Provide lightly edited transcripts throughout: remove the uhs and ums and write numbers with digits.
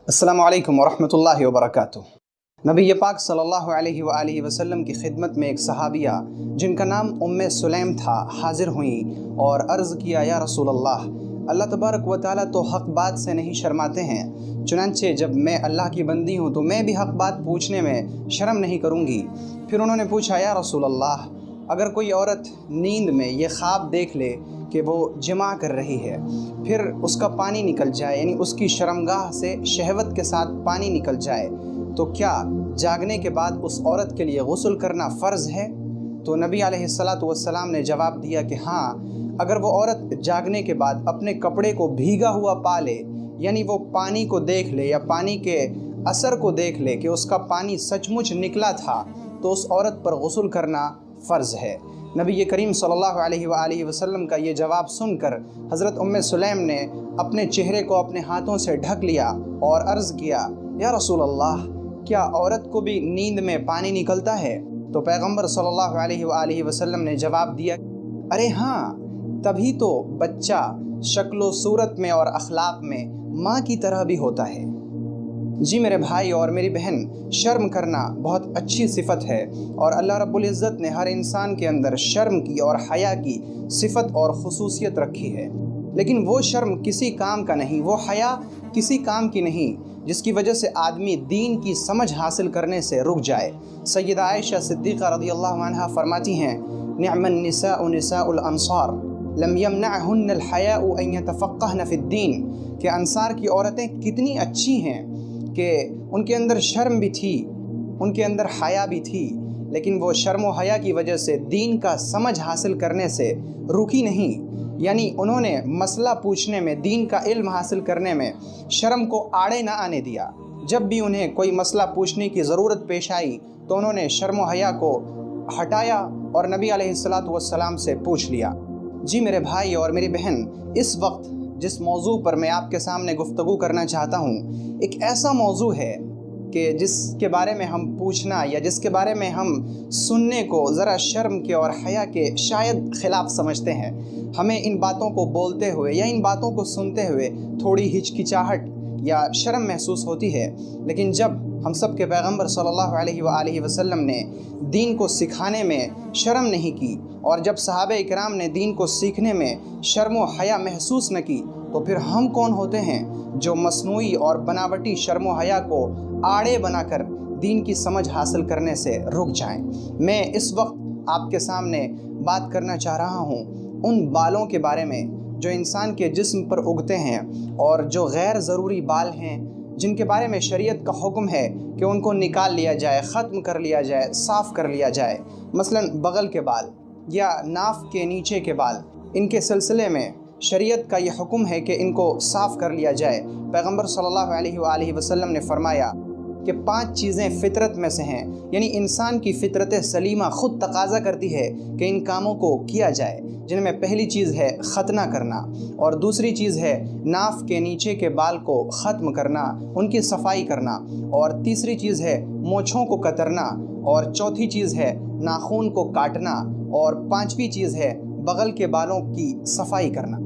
السلام علیکم ورحمۃ اللہ وبرکاتہ۔ نبی پاک صلی اللہ علیہ وآلہ وسلم کی خدمت میں ایک صحابیہ جن کا نام سلیم تھا حاضر ہوئیں اور عرض کیا، یا رسول اللہ تبارک و تعالیٰ تو حق بات سے نہیں شرماتے ہیں، چنانچہ جب میں اللہ کی بندی ہوں تو میں بھی حق بات پوچھنے میں شرم نہیں کروں گی۔ پھر انہوں نے پوچھا، یا رسول اللہ اگر کوئی عورت نیند میں یہ خواب دیکھ لے کہ وہ جماع کر رہی ہے، پھر اس کا پانی نکل جائے، یعنی اس کی شرمگاہ سے شہوت کے ساتھ پانی نکل جائے، تو کیا جاگنے کے بعد اس عورت کے لیے غسل کرنا فرض ہے؟ تو نبی علیہ السلام نے جواب دیا کہ ہاں، اگر وہ عورت جاگنے کے بعد اپنے کپڑے کو بھیگا ہوا پا لے، یعنی وہ پانی کو دیکھ لے یا پانی کے اثر کو دیکھ لے کہ اس کا پانی سچ مچ نکلا تھا، تو اس عورت پر غسل کرنا فرض ہے۔ نبی کریم صلی اللہ علیہ وآلہ وسلم کا یہ جواب سن کر حضرت سلیم نے اپنے چہرے کو اپنے ہاتھوں سے ڈھک لیا اور عرض کیا، یا رسول اللہ کیا عورت کو بھی نیند میں پانی نکلتا ہے؟ تو پیغمبر صلی اللہ علیہ وآلہ وسلم نے جواب دیا، ارے ہاں، تبھی تو بچہ شکل و صورت میں اور اخلاق میں ماں کی طرح بھی ہوتا ہے۔ جی میرے بھائی اور میری بہن، شرم کرنا بہت اچھی صفت ہے، اور اللہ رب العزت نے ہر انسان کے اندر شرم کی اور حیا کی صفت اور خصوصیت رکھی ہے، لیکن وہ شرم کسی کام کا نہیں، وہ حیا کسی کام کی نہیں جس کی وجہ سے آدمی دین کی سمجھ حاصل کرنے سے رک جائے۔ سیدہ عائشہ صدیقہ رضی اللہ عنہا فرماتی ہیں، نعم النساء نساء الانصار لم يمنعهن الحیاء ان يتفقهن فی الدین، کہ انصار کی عورتیں کتنی اچھی ہیں کہ ان کے اندر شرم بھی تھی، ان کے اندر حیا بھی تھی، لیکن وہ شرم و حیا کی وجہ سے دین کا سمجھ حاصل کرنے سے رکی نہیں، یعنی انہوں نے مسئلہ پوچھنے میں، دین کا علم حاصل کرنے میں شرم کو آڑے نہ آنے دیا۔ جب بھی انہیں کوئی مسئلہ پوچھنے کی ضرورت پیش آئی تو انہوں نے شرم و حیا کو ہٹایا اور نبی علیہ السلام سے پوچھ لیا۔ جی میرے بھائی اور میری بہن، اس وقت جس موضوع پر میں آپ کے سامنے گفتگو کرنا چاہتا ہوں، ایک ایسا موضوع ہے کہ جس کے بارے میں ہم پوچھنا یا جس کے بارے میں ہم سننے کو ذرا شرم کے اور حیا کے شاید خلاف سمجھتے ہیں۔ ہمیں ان باتوں کو بولتے ہوئے یا ان باتوں کو سنتے ہوئے تھوڑی ہچکچاہٹ یا شرم محسوس ہوتی ہے، لیکن جب ہم سب کے پیغمبر صلی اللہ علیہ وآلہ وسلم نے دین کو سکھانے میں شرم نہیں کی، اور جب صحابہ اکرام نے دین کو سیکھنے میں شرم و حیا محسوس نہ کی، تو پھر ہم کون ہوتے ہیں جو مصنوعی اور بناوٹی شرم و حیا کو آڑے بنا کر دین کی سمجھ حاصل کرنے سے رک جائیں۔ میں اس وقت آپ کے سامنے بات کرنا چاہ رہا ہوں ان بالوں کے بارے میں جو انسان کے جسم پر اگتے ہیں اور جو غیر ضروری بال ہیں، جن کے بارے میں شریعت کا حکم ہے کہ ان کو نکال لیا جائے، ختم کر لیا جائے، صاف کر لیا جائے۔ مثلا بغل کے بال یا ناف کے نیچے کے بال، ان کے سلسلے میں شریعت کا یہ حکم ہے کہ ان کو صاف کر لیا جائے۔ پیغمبر صلی اللہ علیہ وآلہ وسلم نے فرمایا کہ 5 چیزیں فطرت میں سے ہیں، یعنی انسان کی فطرت سلیمہ خود تقاضا کرتی ہے کہ ان کاموں کو کیا جائے، جن میں پہلی چیز ہے ختنہ کرنا، اور دوسری چیز ہے ناف کے نیچے کے بال کو ختم کرنا، ان کی صفائی کرنا، اور تیسری چیز ہے مونچھوں کو کترنا، اور چوتھی چیز ہے ناخون کو کاٹنا، اور 5ویں چیز ہے بغل کے بالوں کی صفائی کرنا۔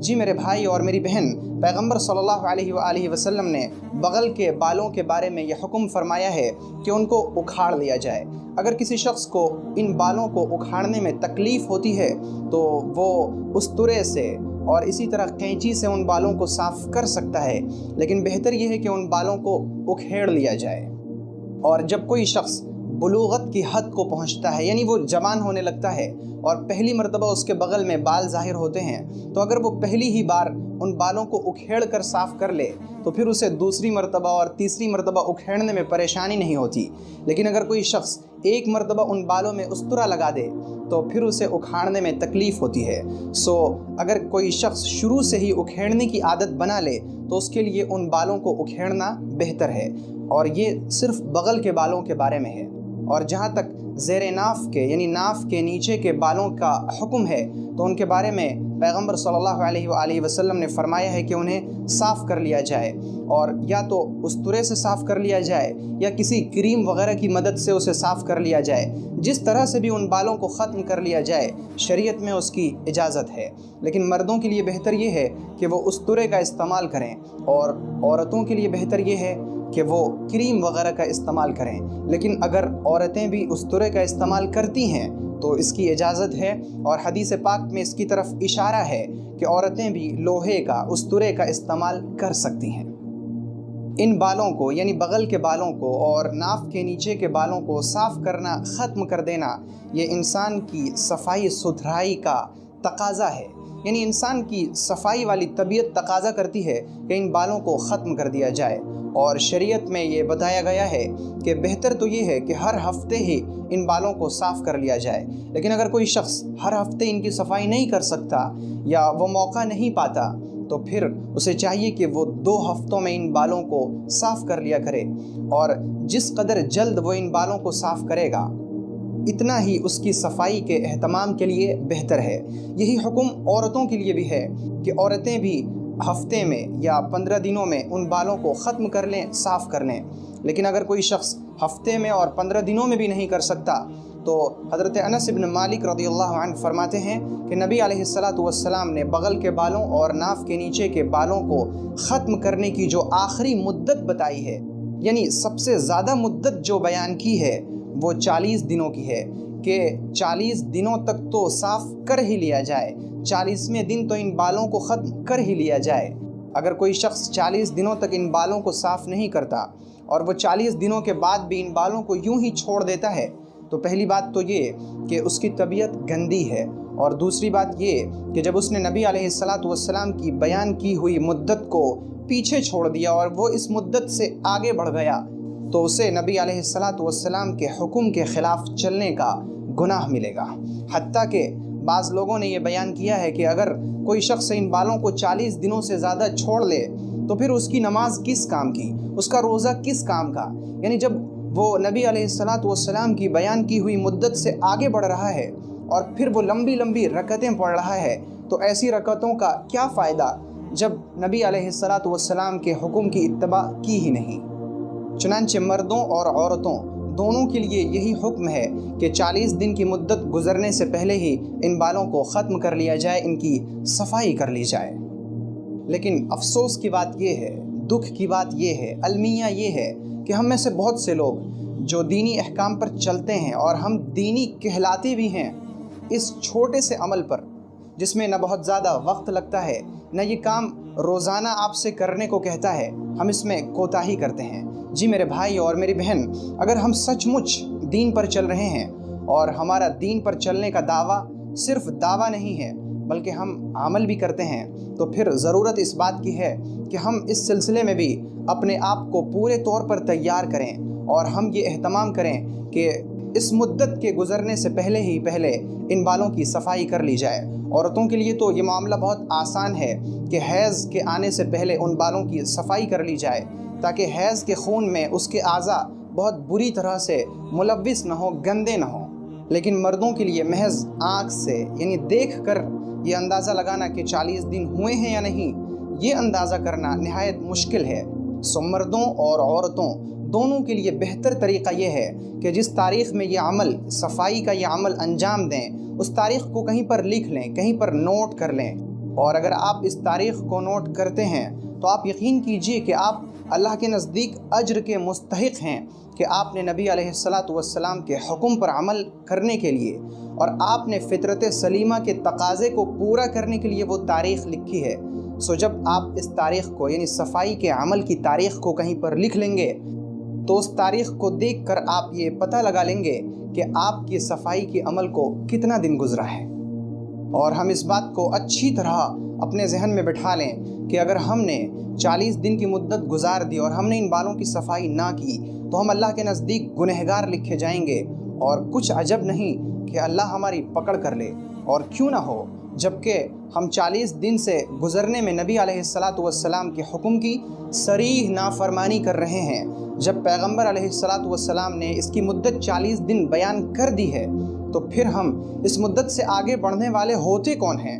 جی میرے بھائی اور میری بہن، پیغمبر صلی اللہ علیہ وآلہ وسلم نے بغل کے بالوں کے بارے میں یہ حکم فرمایا ہے کہ ان کو اکھاڑ لیا جائے۔ اگر کسی شخص کو ان بالوں کو اکھاڑنے میں تکلیف ہوتی ہے تو وہ استرے سے اور اسی طرح قینچی سے ان بالوں کو صاف کر سکتا ہے، لیکن بہتر یہ ہے کہ ان بالوں کو اکھیڑ لیا جائے۔ اور جب کوئی شخص بلوغت کی حد کو پہنچتا ہے، یعنی وہ جوان ہونے لگتا ہے اور پہلی مرتبہ اس کے بغل میں بال ظاہر ہوتے ہیں، تو اگر وہ پہلی ہی بار ان بالوں کو اکھیڑ کر صاف کر لے تو پھر اسے دوسری مرتبہ اور تیسری مرتبہ اکھیڑنے میں پریشانی نہیں ہوتی، لیکن اگر کوئی شخص ایک مرتبہ ان بالوں میں استرا لگا دے تو پھر اسے اکھاڑنے میں تکلیف ہوتی ہے۔ اگر کوئی شخص شروع سے ہی اکھیڑنے کی عادت بنا لے تو اس کے لیے ان بالوں کو اکھیڑنا بہتر ہے، اور یہ صرف بغل کے بالوں کے بارے میں ہے۔ اور جہاں تک زیر ناف کے یعنی ناف کے نیچے کے بالوں کا حکم ہے تو ان کے بارے میں پیغمبر صلی اللہ علیہ وآلہ وسلم نے فرمایا ہے کہ انہیں صاف کر لیا جائے، اور یا تو استرے سے صاف کر لیا جائے یا کسی کریم وغیرہ کی مدد سے اسے صاف کر لیا جائے، جس طرح سے بھی ان بالوں کو ختم کر لیا جائے شریعت میں اس کی اجازت ہے۔ لیکن مردوں کے لیے بہتر یہ ہے کہ وہ استرے کا استعمال کریں، اور عورتوں کے لیے بہتر یہ ہے کہ وہ کریم وغیرہ کا استعمال کریں۔ لیکن اگر عورتیں بھی استرے کا استعمال کرتی ہیں تو اس کی اجازت ہے، اور حدیث پاک میں اس کی طرف اشارہ ہے کہ عورتیں بھی لوہے کا، استرے کا استعمال کر سکتی ہیں۔ ان بالوں کو یعنی بغل کے بالوں کو اور ناف کے نیچے کے بالوں کو صاف کرنا، ختم کر دینا، یہ انسان کی صفائی ستھرائی کا تقاضا ہے۔ یعنی انسان کی صفائی والی طبیعت تقاضا کرتی ہے کہ ان بالوں کو ختم کر دیا جائے، اور شریعت میں یہ بتایا گیا ہے کہ بہتر تو یہ ہے کہ ہر ہفتے ہی ان بالوں کو صاف کر لیا جائے۔ لیکن اگر کوئی شخص ہر ہفتے ان کی صفائی نہیں کر سکتا یا وہ موقع نہیں پاتا تو پھر اسے چاہیے کہ وہ 2 ہفتوں میں ان بالوں کو صاف کر لیا کرے، اور جس قدر جلد وہ ان بالوں کو صاف کرے گا اتنا ہی اس کی صفائی کے اہتمام کے لیے بہتر ہے۔ یہی حکم عورتوں کے لیے بھی ہے کہ عورتیں بھی ہفتے میں یا 15 دنوں میں ان بالوں کو ختم کر لیں، صاف کر لیں۔ لیکن اگر کوئی شخص ہفتے میں اور 15 دنوں میں بھی نہیں کر سکتا تو حضرت انس بن مالک رضی اللہ عنہ فرماتے ہیں کہ نبی علیہ السلام نے بغل کے بالوں اور ناف کے نیچے کے بالوں کو ختم کرنے کی جو آخری مدت بتائی ہے، یعنی سب سے زیادہ مدت جو بیان کی ہے وہ 40 دنوں کی ہے، کہ 40 دنوں تک تو صاف کر ہی لیا جائے، 40ویں دن تو ان بالوں کو ختم کر ہی لیا جائے۔ اگر کوئی شخص 40 دنوں تک ان بالوں کو صاف نہیں کرتا اور وہ 40 دنوں کے بعد بھی ان بالوں کو یوں ہی چھوڑ دیتا ہے تو پہلی بات تو یہ کہ اس کی طبیعت گندی ہے، اور دوسری بات یہ کہ جب اس نے نبی علیہ السلام کی بیان کی ہوئی مدت کو پیچھے چھوڑ دیا اور وہ اس مدت سے آگے بڑھ گیا تو اسے نبی علیہ السلام کے حکم کے خلاف چلنے کا گناہ ملے گا۔ حتیٰ کہ بعض لوگوں نے یہ بیان کیا ہے کہ اگر کوئی شخص ان بالوں کو 40 دنوں سے زیادہ چھوڑ لے تو پھر اس کی نماز کس کام کی، اس کا روزہ کس کام کا؟ یعنی جب وہ نبی علیہ السلام کی بیان کی ہوئی مدت سے آگے بڑھ رہا ہے اور پھر وہ لمبی لمبی رکعتیں پڑھ رہا ہے تو ایسی رکعتوں کا کیا فائدہ جب نبی علیہ السلام کے حکم کی اتباع کی ہی نہیں۔ چنانچہ مردوں اور عورتوں دونوں کے لیے یہی حکم ہے کہ 40 دن کی مدت گزرنے سے پہلے ہی ان بالوں کو ختم کر لیا جائے، ان کی صفائی کر لی جائے۔ لیکن افسوس کی بات یہ ہے، دکھ کی بات یہ ہے، المیہ یہ ہے کہ ہم میں سے بہت سے لوگ جو دینی احکام پر چلتے ہیں اور ہم دینی کہلاتے بھی ہیں، اس چھوٹے سے عمل پر جس میں نہ بہت زیادہ وقت لگتا ہے، نہ یہ کام روزانہ آپ سے کرنے کو کہتا ہے، ہم اس میں کوتاہی کرتے ہیں۔ جی میرے بھائی اور میری بہن، اگر ہم سچ مچ دین پر چل رہے ہیں اور ہمارا دین پر چلنے کا دعویٰ صرف دعویٰ نہیں ہے بلکہ ہم عمل بھی کرتے ہیں، تو پھر ضرورت اس بات کی ہے کہ ہم اس سلسلے میں بھی اپنے آپ کو پورے طور پر تیار کریں، اور ہم یہ اہتمام کریں کہ اس مدت کے گزرنے سے پہلے ہی ان بالوں کی صفائی کر لی جائے۔ عورتوں کے لیے تو یہ معاملہ بہت آسان ہے کہ حیض کے آنے سے پہلے ان بالوں کی صفائی کر لی جائے، تاکہ حیض کے خون میں اس کے اعضاء بہت بری طرح سے ملوث نہ ہو، گندے نہ ہوں۔ لیکن مردوں کے لیے محض آنکھ سے یعنی دیکھ کر یہ اندازہ لگانا کہ 40 دن ہوئے ہیں یا نہیں، یہ اندازہ کرنا نہایت مشکل ہے۔ سو مردوں اور عورتوں دونوں کے لیے بہتر طریقہ یہ ہے کہ جس تاریخ میں یہ عمل، صفائی کا یہ عمل انجام دیں، اس تاریخ کو کہیں پر لکھ لیں، کہیں پر نوٹ کر لیں، اور اگر آپ اس تاریخ کو نوٹ کرتے ہیں تو آپ یقین کیجئے کہ آپ اللہ کے نزدیک اجر کے مستحق ہیں کہ آپ نے نبی علیہ السلام کے حکم پر عمل کرنے کے لیے اور آپ نے فطرت سلیمہ کے تقاضے کو پورا کرنے کے لیے وہ تاریخ لکھی ہے۔ سو جب آپ اس تاریخ کو یعنی صفائی کے عمل کی تاریخ کو کہیں پر لکھ لیں گے تو اس تاریخ کو دیکھ کر آپ یہ پتہ لگا لیں گے کہ آپ کی صفائی کے عمل کو کتنا دن گزرا ہے، اور ہم اس بات کو اچھی طرح اپنے ذہن میں بٹھا لیں کہ اگر ہم نے 40 دن کی مدت گزار دی اور ہم نے ان بالوں کی صفائی نہ کی تو ہم اللہ کے نزدیک گنہگار لکھے جائیں گے، اور کچھ عجب نہیں کہ اللہ ہماری پکڑ کر لے، اور کیوں نہ ہو جبکہ ہم 40 دن سے گزرنے میں نبی علیہ السلام کے حکم کی صریح نافرمانی کر رہے ہیں، جب پیغمبر علیہ السلام نے اس کی مدت 40 دن بیان کر دی ہے تو پھر ہم اس مدت سے آگے بڑھنے والے ہوتے کون ہیں؟